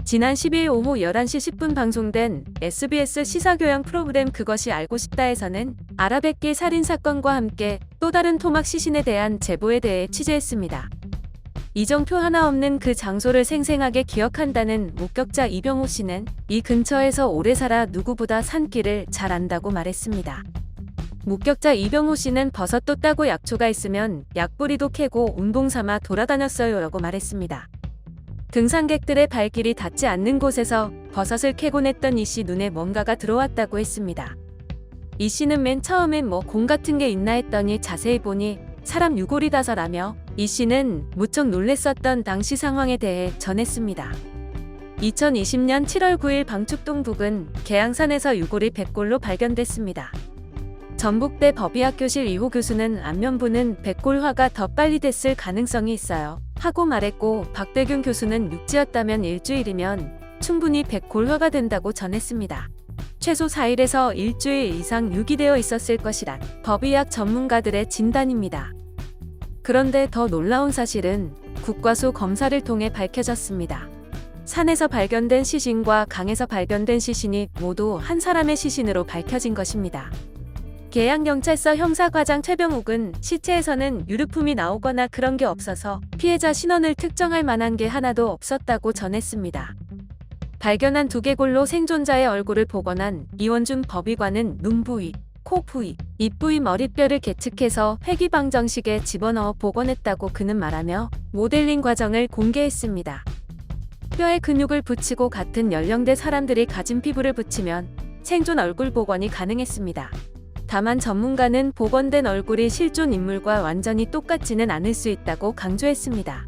지난 12일 오후 11시 10분 방송된 SBS 시사교양 프로그램 그것이 알고 싶다에서는 아라뱃길 살인사건과 함께 또 다른 토막 시신에 대한 제보에 대해 취재했습니다. 이정표 하나 없는 그 장소를 생생하게 기억한다는 목격자 이병호 씨는 이 근처에서 오래 살아 누구보다 산길을 잘 안다고 말했습니다. 목격자 이병호 씨는 버섯도 따고 약초가 있으면 약뿌리도 캐고 운동 삼아 돌아다녔어요 라고 말했습니다. 등산객들의 발길이 닿지 않는 곳에서 버섯을 캐곤 했던 이 씨 눈에 뭔가가 들어왔다고 했습니다. 이 씨는 맨 처음엔 공 같은 게 있나 했더니 자세히 보니 사람 유골이다서라며 이 씨는 무척 놀랬었던 당시 상황에 대해 전했습니다. 2020년 7월 9일 방축동 부근 계양산에서 유골이 100골로 발견됐습니다. 전북대 법의학교실 이호 교수는 안면부는 100골화가 더 빨리 됐을 가능성이 있어요 하고 말했고, 박대균 교수는 육지였다면 일주일이면 충분히 100골화가 된다고 전했습니다. 최소 4일에서 일주일 이상 유기되어 있었을 것이란 법의학 전문가들의 진단입니다. 그런데 더 놀라운 사실은 국과수 검사를 통해 밝혀졌습니다. 산에서 발견된 시신과 강에서 발견된 시신이 모두 한 사람의 시신으로 밝혀진 것입니다. 계양경찰서 형사과장 최병욱은 시체에서는 유류품이 나오거나 그런 게 없어서 피해자 신원을 특정할 만한 게 하나도 없었다고 전했습니다. 발견한 두개골로 생존자의 얼굴을 복원한 이원준 법의관은 눈 부위, 코 부위, 입 부위 머리뼈를 계측해서 회귀방정식에 집어넣어 복원했다고 그는 말하며 모델링 과정을 공개했습니다. 뼈에 근육을 붙이고 같은 연령대 사람들이 가진 피부를 붙이면 생존 얼굴 복원이 가능했습니다. 다만 전문가는 복원된 얼굴이 실존 인물과 완전히 똑같지는 않을 수 있다고 강조했습니다.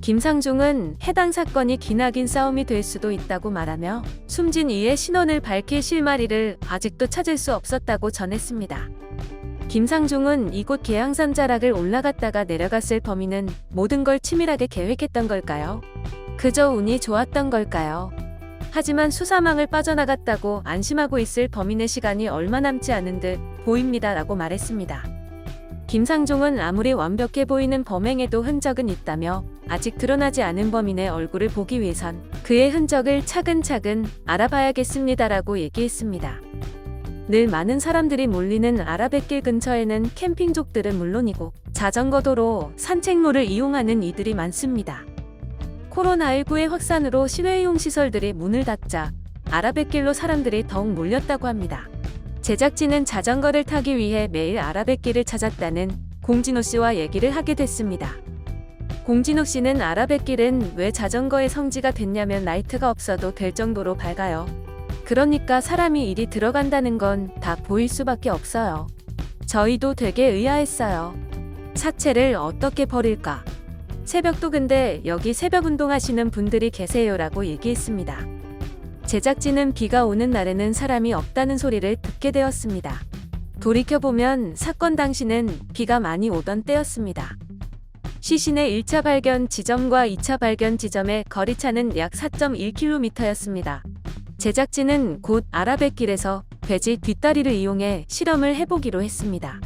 김상중은 해당 사건이 기나긴 싸움이 될 수도 있다고 말하며 숨진 이의 신원을 밝힐 실마리를 아직도 찾을 수 없었다고 전했습니다. 김상중은 이곳 계양산 자락을 올라갔다가 내려갔을 범인은 모든 걸 치밀하게 계획했던 걸까요? 그저 운이 좋았던 걸까요? 하지만 수사망을 빠져나갔다고 안심하고 있을 범인의 시간이 얼마 남지 않은 듯 보입니다 라고 말했습니다. 김상중은 아무리 완벽해 보이는 범행에도 흔적은 있다며 아직 드러나지 않은 범인의 얼굴을 보기 위해선 그의 흔적을 차근차근 알아봐야겠습니다라고 얘기했습니다. 늘 많은 사람들이 몰리는 아라뱃길 근처에는 캠핑족들은 물론이고 자전거도로 산책로를 이용하는 이들이 많습니다. 코로나19의 확산으로 실외용 시설들이 문을 닫자 아라뱃길로 사람들이 더욱 몰렸다고 합니다. 제작진은 자전거를 타기 위해 매일 아라뱃길을 찾았다는 공진호 씨와 얘기를 하게 됐습니다. 공진호 씨는 아라뱃길은 왜 자전거의 성지가 됐냐면 라이트가 없어도 될 정도로 밝아요. 그러니까 사람이 이리 들어간다는 건 다 보일 수밖에 없어요. 저희도 되게 의아했어요. 사체를 어떻게 버릴까? 새벽도 근데 여기 새벽 운동하시는 분들이 계세요라고 얘기했습니다. 제작진은 비가 오는 날에는 사람이 없다는 소리를 듣게 되었습니다. 돌이켜보면 사건 당시는 비가 많이 오던 때였습니다. 시신의 1차 발견 지점과 2차 발견 지점의 거리차는 약 4.1km였습니다. 제작진은 곧 아라뱃길에서 돼지 뒷다리를 이용해 실험을 해보기로 했습니다.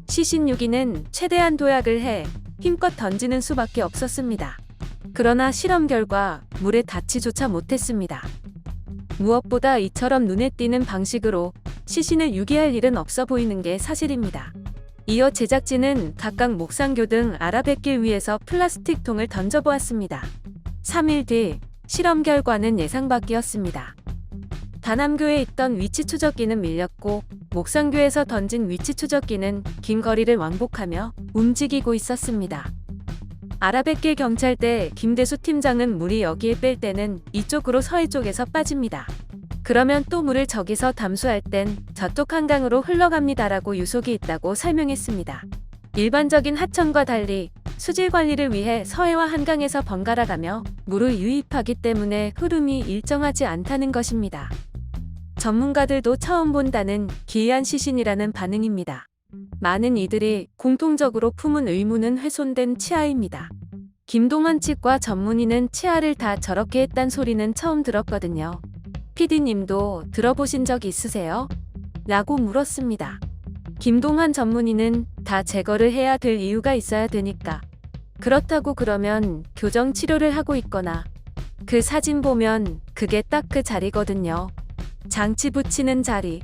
시신 유기는 최대한 도약을 해 힘껏 던지는 수밖에 없었습니다. 그러나 실험 결과 물에 닿지조차 못했습니다. 무엇보다 이처럼 눈에 띄는 방식으로 시신을 유기할 일은 없어 보이는 게 사실입니다. 이어 제작진은 각각 목상교 등 아라뱃길 위에서 플라스틱 통을 던져보았습니다. 3일 뒤 실험 결과는 예상 밖이었습니다. 다남교에 있던 위치 추적기는 밀렸고 목상교에서 던진 위치 추적기는 긴 거리를 왕복하며 움직이고 있었습니다. 아라뱃길 경찰대 김대수 팀장은 물이 여기에 뺄 때는 이쪽으로 서해 쪽에서 빠집니다. 그러면 또 물을 저기서 담수할 땐 저쪽 한강으로 흘러갑니다라고 유속이 있다고 설명했습니다. 일반적인 하천과 달리 수질 관리를 위해 서해와 한강에서 번갈아 가며 물을 유입하기 때문에 흐름이 일정하지 않다는 것입니다. 전문가들도 처음 본다는 기이한 시신이라는 반응입니다. 많은 이들이 공통적으로 품은 의문은 훼손된 치아입니다. 김동원 측과 전문의는 치아를 다 저렇게 했단 소리는 처음 들었거든요. PD님도 들어보신 적 있으세요? 라고 물었습니다. 김동환 전문의는 다 제거를 해야 될 이유가 있어야 되니까. 그렇다고 그러면 교정 치료를 하고 있거나 그 사진 보면 그게 딱 그 자리거든요. 장치 붙이는 자리.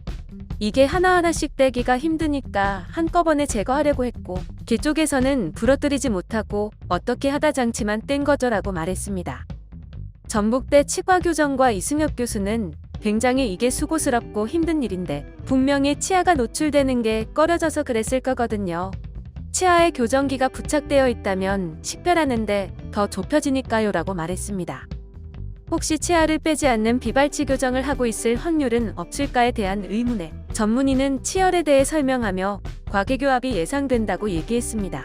이게 하나하나씩 떼기가 힘드니까 한꺼번에 제거하려고 했고 뒤쪽에서는 부러뜨리지 못하고 어떻게 하다 장치만 뗀 거죠라고 말했습니다. 전북대 치과교정과 이승엽 교수는 굉장히 이게 수고스럽고 힘든 일인데 분명히 치아가 노출되는 게 꺼려져서 그랬을 거거든요. 치아에 교정기가 부착되어 있다면 식별하는데 더 좁혀지니까요 라고 말했습니다. 혹시 치아를 빼지 않는 비발치 교정을 하고 있을 확률은 없을까에 대한 의문에 전문의는 치열에 대해 설명하며 과계교합이 예상된다고 얘기했습니다.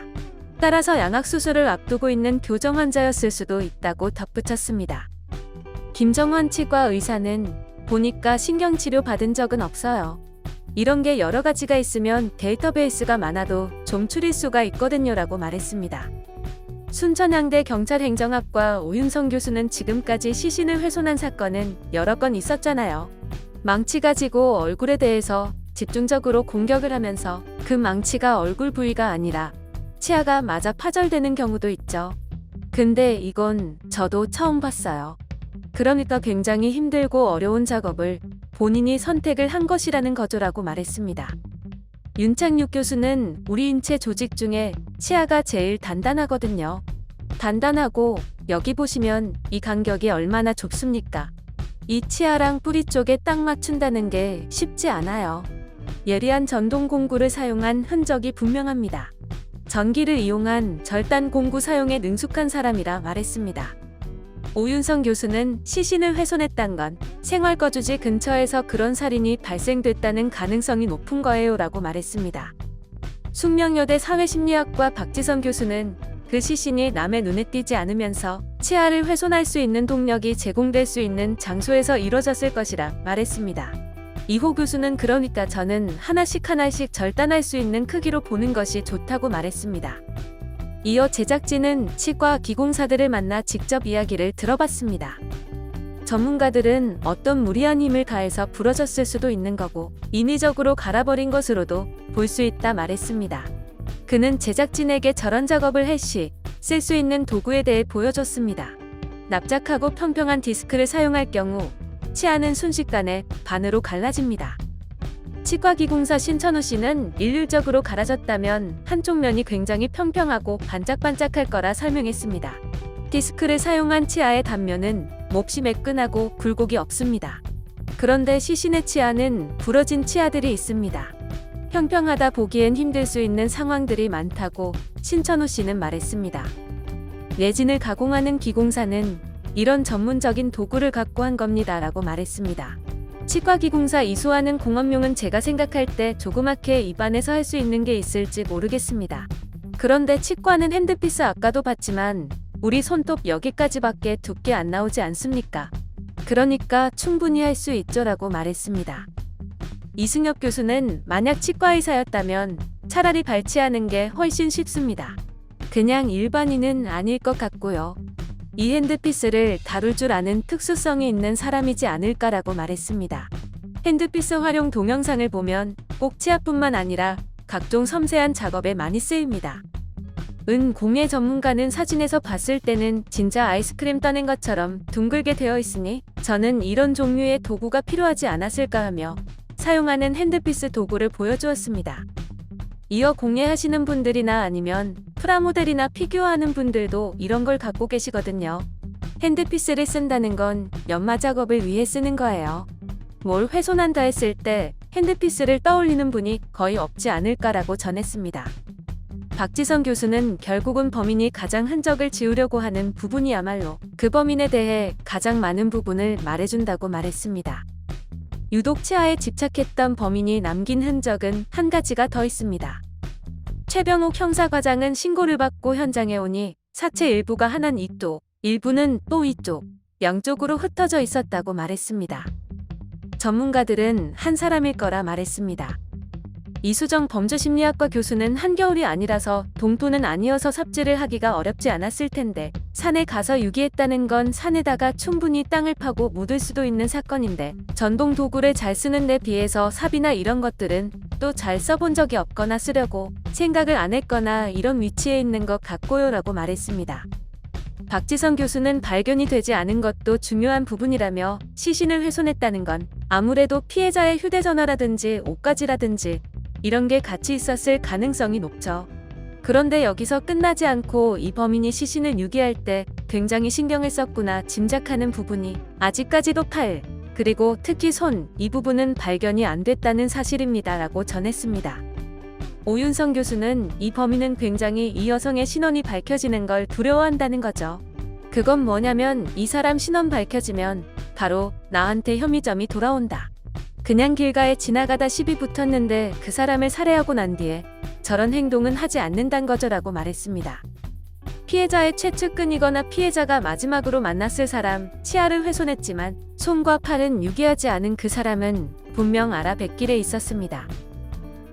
따라서 양악수술을 앞두고 있는 교정 환자였을 수도 있다고 덧붙였습니다. 김정환 치과 의사는 보니까 신경치료 받은 적은 없어요. 이런 게 여러 가지가 있으면 데이터베이스가 많아도 좀 추릴 수가 있거든요 라고 말했습니다. 순천향대 경찰행정학과 오윤성 교수는 지금까지 시신을 훼손한 사건은 여러 건 있었잖아요. 망치 가지고 얼굴에 대해서 집중적으로 공격을 하면서 그 망치가 얼굴 부위가 아니라 치아가 맞아 파절되는 경우도 있죠. 근데 이건 저도 처음 봤어요. 그러니까 굉장히 힘들고 어려운 작업을 본인이 선택을 한 것이라는 거죠라고 말했습니다. 윤창육 교수는 우리 인체 조직 중에 치아가 제일 단단하거든요. 단단하고 여기 보시면 이 간격이 얼마나 좁습니까? 이 치아랑 뿌리 쪽에 딱 맞춘다는 게 쉽지 않아요. 예리한 전동 공구를 사용한 흔적이 분명합니다. 전기를 이용한 절단 공구 사용에 능숙한 사람이라 말했습니다. 오윤성 교수는 시신을 훼손했단 건 생활거주지 근처에서 그런 살인이 발생됐다는 가능성이 높은 거예요 라고 말했습니다. 숙명여대 사회심리학과 박지성 교수는 그 시신이 남의 눈에 띄지 않으면서 치아를 훼손할 수 있는 동력이 제공될 수 있는 장소에서 이뤄졌을 것이라 말했습니다. 이호 교수는 그러니까 저는 하나씩 절단할 수 있는 크기로 보는 것이 좋다고 말했습니다. 이어 제작진은 치과 기공사들을 만나 직접 이야기를 들어봤습니다. 전문가들은 어떤 무리한 힘을 가해서 부러졌을 수도 있는 거고 인위적으로 갈아버린 것으로도 볼 수 있다 말했습니다. 그는 제작진에게 저런 작업을 할 시 쓸 수 있는 도구에 대해 보여줬습니다. 납작하고 평평한 디스크를 사용할 경우 치아는 순식간에 반으로 갈라집니다. 치과기공사 신천우 씨는 일률적으로 갈아졌다면 한쪽 면이 굉장히 평평하고 반짝반짝할 거라 설명했습니다. 디스크를 사용한 치아의 단면은 몹시 매끈하고 굴곡이 없습니다. 그런데 시신의 치아는 부러진 치아들이 있습니다. 평평하다 보기엔 힘들 수 있는 상황들이 많다고 신천우 씨는 말했습니다. 레진을 가공하는 기공사는 이런 전문적인 도구를 갖고 한 겁니다 라고 말했습니다. 치과기공사 이수하는 공업용은 제가 생각할 때 조그맣게 입안에서 할 수 있는 게 있을지 모르겠습니다. 그런데 치과는 핸드피스 아까도 봤지만 우리 손톱 여기까지밖에 두께 안 나오지 않습니까? 그러니까 충분히 할 수 있죠 라고 말했습니다. 이승엽 교수는 만약 치과의사였다면 차라리 발치하는 게 훨씬 쉽습니다. 그냥 일반인은 아닐 것 같고요. 이 핸드피스를 다룰 줄 아는 특수성이 있는 사람이지 않을까라고 말했습니다. 핸드피스 활용 동영상을 보면 꼭 치아뿐만 아니라 각종 섬세한 작업에 많이 쓰입니다. 공예 전문가는 사진에서 봤을 때는 진짜 아이스크림 떠낸 것처럼 둥글게 되어 있으니 저는 이런 종류의 도구가 필요하지 않았을까 하며 사용하는 핸드피스 도구를 보여주었습니다. 이어 공예하시는 분들이나 아니면 프라모델이나 피규어하는 분들도 이런 걸 갖고 계시거든요. 핸드피스를 쓴다는 건 연마 작업을 위해 쓰는 거예요. 뭘 훼손한다 했을 때 핸드피스를 떠올리는 분이 거의 없지 않을까라고 전했습니다. 박지성 교수는 결국은 범인이 가장 흔적을 지우려고 하는 부분이야말로 그 범인에 대해 가장 많은 부분을 말해준다고 말했습니다. 유독 치아에 집착했던 범인이 남긴 흔적은 한 가지가 더 있습니다. 최병욱 형사과장은 신고를 받고 현장에 오니 사체 일부가 하나는 이쪽, 일부는 또 이쪽, 양쪽으로 흩어져 있었다고 말했습니다. 전문가들은 한 사람일 거라 말했습니다. 이수정 범죄심리학과 교수는 한겨울이 아니라서 동토는 아니어서 삽질을 하기가 어렵지 않았을 텐데 산에 가서 유기했다는 건 산에다가 충분히 땅을 파고 묻을 수도 있는 사건인데 전동 도구를 잘 쓰는 데 비해서 삽이나 이런 것들은 또 잘 써본 적이 없거나 쓰려고 생각을 안 했거나 이런 위치에 있는 것 같고요 라고 말했습니다. 박지성 교수는 발견이 되지 않은 것도 중요한 부분이라며 시신을 훼손했다는 건 아무래도 피해자의 휴대전화라든지 옷가지라든지 이런 게 같이 있었을 가능성이 높죠. 그런데 여기서 끝나지 않고 이 범인이 시신을 유기할 때 굉장히 신경을 썼구나 짐작하는 부분이 아직까지도 팔, 그리고 특히 손, 이 부분은 발견이 안 됐다는 사실입니다. 라고 전했습니다. 오윤성 교수는 이 범인은 굉장히 이 여성의 신원이 밝혀지는 걸 두려워한다는 거죠. 그건 뭐냐면 이 사람 신원 밝혀지면 바로 나한테 혐의점이 돌아온다. 그냥 길가에 지나가다 시비 붙었는데 그 사람을 살해하고 난 뒤에 저런 행동은 하지 않는단 거죠라고 말했습니다. 피해자의 최측근이거나 피해자가 마지막으로 만났을 사람, 치아를 훼손했지만 손과 팔은 유기하지 않은 그 사람은 분명 아라뱃길에 있었습니다.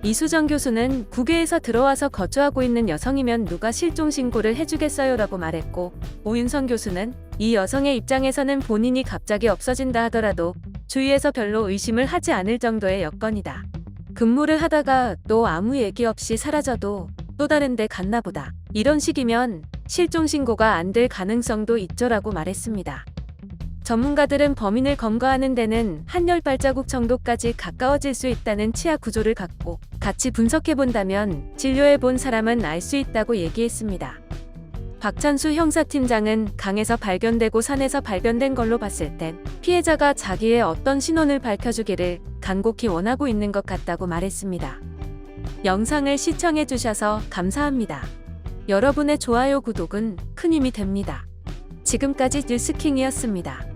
이수정 교수는 국외에서 들어와서 거주하고 있는 여성이면 누가 실종신고를 해주겠어요 라고 말했고, 오윤성 교수는 이 여성의 입장에서는 본인이 갑자기 없어진다 하더라도 주위에서 별로 의심을 하지 않을 정도의 여건이다. 근무를 하다가 또 아무 얘기 없이 사라져도 또 다른 데 갔나 보다. 이런 식이면 실종신고가 안 될 가능성도 있죠라고 말했습니다. 전문가들은 범인을 검거하는 데는 한 10발자국 정도까지 가까워질 수 있다는 치아 구조를 갖고 같이 분석해본다면 진료해본 사람은 알 수 있다고 얘기했습니다. 박찬수 형사팀장은 강에서 발견되고 산에서 발견된 걸로 봤을 땐 피해자가 자기의 어떤 신원을 밝혀주기를 간곡히 원하고 있는 것 같다고 말했습니다. 영상을 시청해주셔서 감사합니다. 여러분의 좋아요, 구독은 큰 힘이 됩니다. 지금까지 뉴스킹이었습니다.